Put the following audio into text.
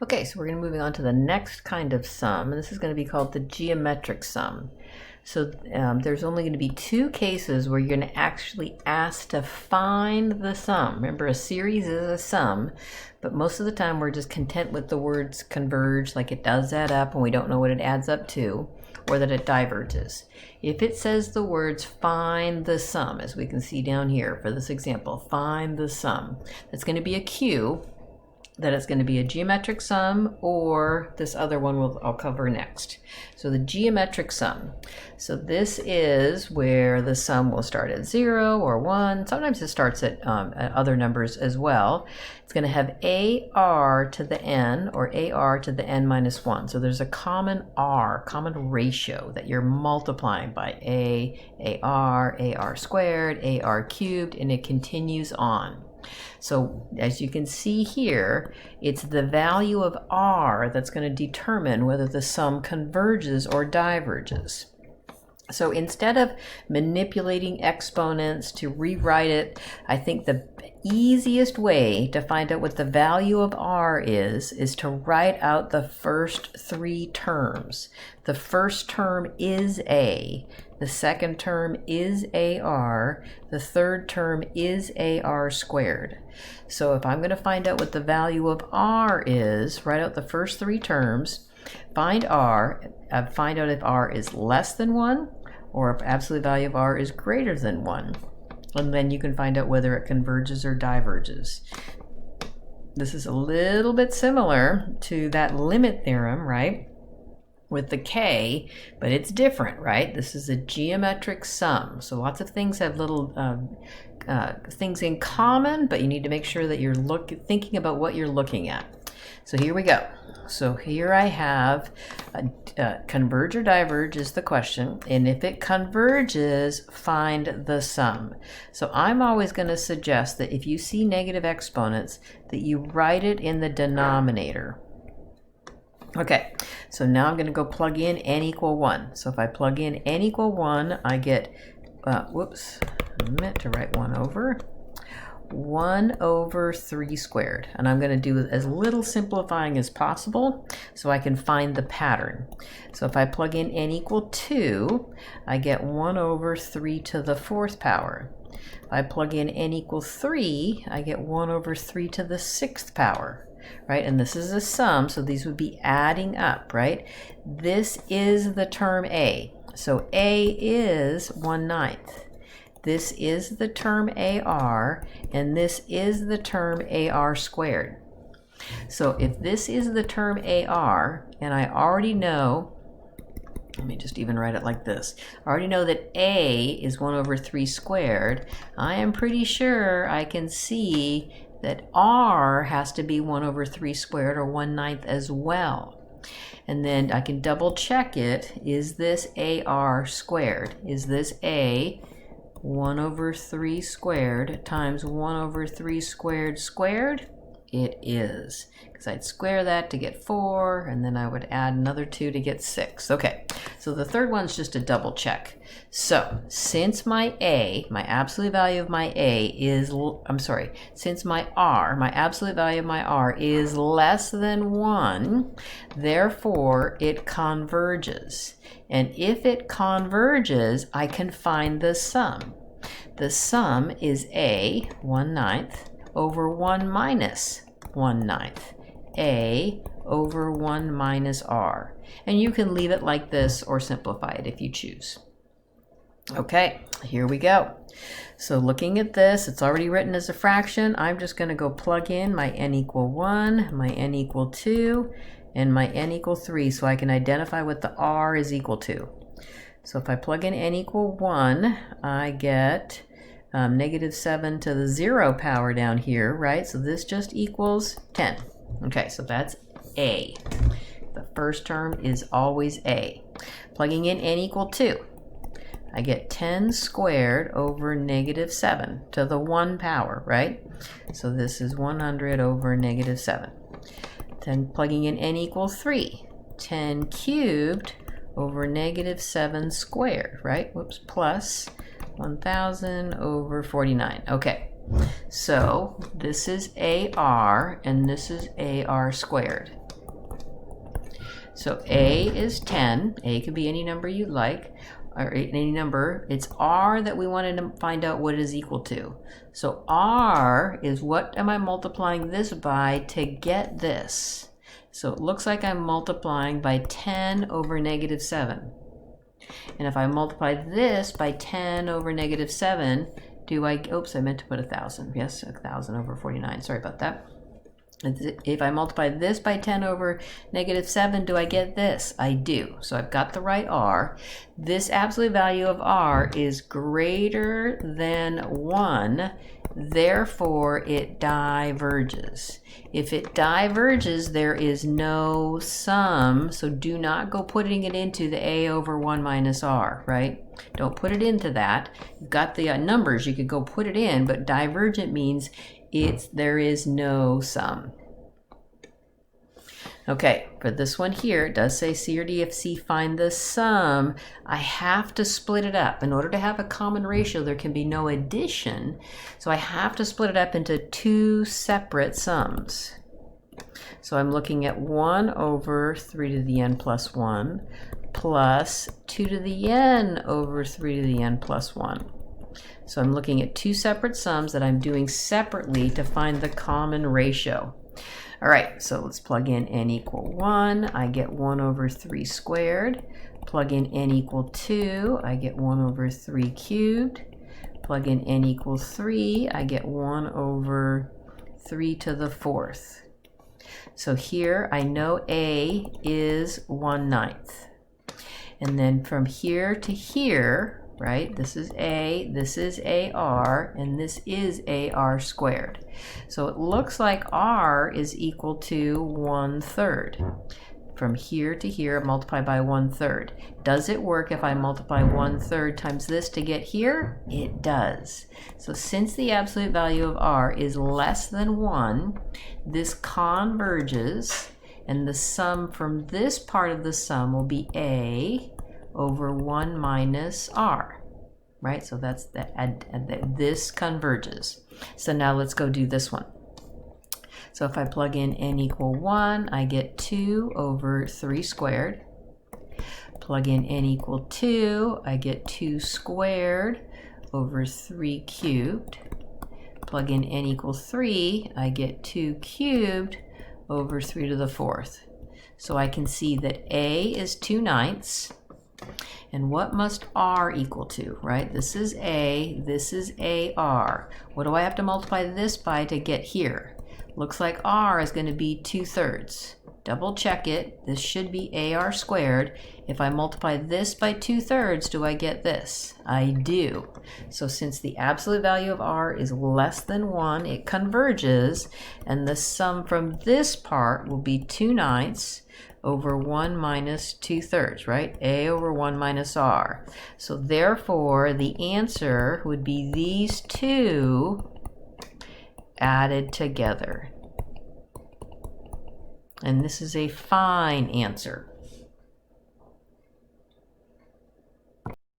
Okay, so we're going to moving on to the next kind of sum, and this is going to be called the geometric sum. So there's only going to be two cases where you're going to actually ask to find the sum. Remember, a series is a sum, but most of the time we're just content with the words converge, like it does add up and we don't know what it adds up to, or that it diverges. If it says the words find the sum, as we can see down here for this example, find the sum, that's going to be a cue that it's going to be a geometric sum, or this other one I'll cover next. So the geometric sum. So this is where the sum will start at 0 or 1. Sometimes it starts at other numbers as well. It's going to have AR to the n, or AR to the n minus 1. So there's a common R, common ratio that you're multiplying by AR squared, AR cubed, and it continues on. So as you can see here, it's the value of R that's going to determine whether the sum converges or diverges. So instead of manipulating exponents to rewrite it, I think the easiest way to find out what the value of R is to write out the first three terms. The first term is A, the second term is AR, the third term is AR squared. So if I'm going to find out what the value of R is, write out the first three terms, find R, find out if R is less than 1, or if absolute value of R is greater than 1. And then you can find out whether it converges or diverges. This is a little bit similar to that limit theorem, right? With the K, but it's different, right? This is a geometric sum. So lots of things have little things in common, but you need to make sure that you're thinking about what you're looking at. So here we go. So here I have converge or diverge is the question, and if it converges, find the sum. So I'm always going to suggest that if you see negative exponents, that you write it in the denominator. Okay, so now I'm going to go plug in n equal 1. So if I plug in n equal 1, I get, whoops, I meant to write 1 over 3 squared. And I'm going to do as little simplifying as possible so I can find the pattern. So if I plug in n equal 2, I get 1 over 3 to the 4th power. If I plug in n equal 3, I get 1 over 3 to the 6th power. Right, and this is a sum, so these would be adding up, right? This is the term A. So A is 1/9. This is the term AR, and this is the term AR squared. So if this is the term AR, and I already know, let me just even write it like this. I already know that A is 1 over 3 squared. I am pretty sure I can see that R has to be 1 over 3 squared, or 1/9 as well. And then I can double check it. Is this AR squared? Is this A 1 over 3 squared times 1 over 3 squared squared? It is, because I'd square that to get 4, and then I would add another 2 to get 6. Okay, so the third one's just a double check. So since my A, my absolute value of my A is, since my R, my absolute value of my R is less than 1, therefore it converges. And if it converges, I can find the sum. The sum is A 1/9 over 1 minus 1/9. A over 1 minus R. And you can leave it like this or simplify it if you choose. Okay, here we go. So looking at this, it's already written as a fraction. I'm just going to go plug in my n equal 1, my n equal 2, and my n equal 3 so I can identify what the R is equal to. So if I plug in n equal 1, I get negative 7 to the 0 power down here, right? So this just equals 10. Okay, so that's A. The first term is always A. Plugging in n equal 2, I get 10 squared over negative 7 to the 1 power, right? So this is 100 over negative 7. Then plugging in n equal 3, 10 cubed over negative 7 squared, right? Whoops, plus 1,000 over 49. Okay, so this is AR and this is AR squared. So A is 10. A could be any number you like, or any number. It's R that we wanted to find out what it is equal to. So R is what am I multiplying this by to get this? So it looks like I'm multiplying by 10 over negative 7. And if I multiply this by 10 over negative 7, do I, oops, I meant to put 1,000. Yes, 1,000 over 49. Sorry about that. If I multiply this by 10 over negative 7, do I get this? I do. So I've got the right R. This absolute value of R is greater than 1, therefore it diverges. If it diverges, there is no sum, so do not go putting it into the A over 1 minus R, right? Don't put it into that. You've got the numbers, you could go put it in, but divergent means there is no sum. Okay, for this one here, it does say C or D. If C, find the sum. I have to split it up. In order to have a common ratio, there can be no addition. So I have to split it up into two separate sums. So I'm looking at 1 over 3 to the n plus 1 plus 2 to the n over 3 to the n plus 1. So I'm looking at two separate sums that I'm doing separately to find the common ratio. All right, so let's plug in n equal 1. I get 1 over 3 squared. Plug in n equal 2. I get 1 over 3 cubed. Plug in n equals 3. I get 1 over 3 to the 4th. So here I know A is 1/9. And then from here to here, right? This is A, this is AR, and this is AR squared. So it looks like R is equal to 1/3. From here to here, multiply by 1/3. Does it work if I multiply 1/3 times this to get here? It does. So since the absolute value of R is less than 1, this converges, and the sum from this part of the sum will be A over 1 minus R, right? So that's this converges. So now let's go do this one. So if I plug in n equal 1, I get 2 over 3 squared. Plug in n equal 2, I get 2 squared over 3 cubed. Plug in n equals 3, I get 2 cubed over 3 to the 4th. So I can see that A is 2/9. And what must R equal to, right? This is A, this is AR. What do I have to multiply this by to get here? Looks like R is going to be 2/3. Double check it. This should be AR squared. If I multiply this by 2/3, do I get this? I do. So since the absolute value of R is less than 1, it converges, and the sum from this part will be 2/9 over 1 minus 2/3, right? A over 1 minus R. So therefore, the answer would be these two added together. And this is a fine answer.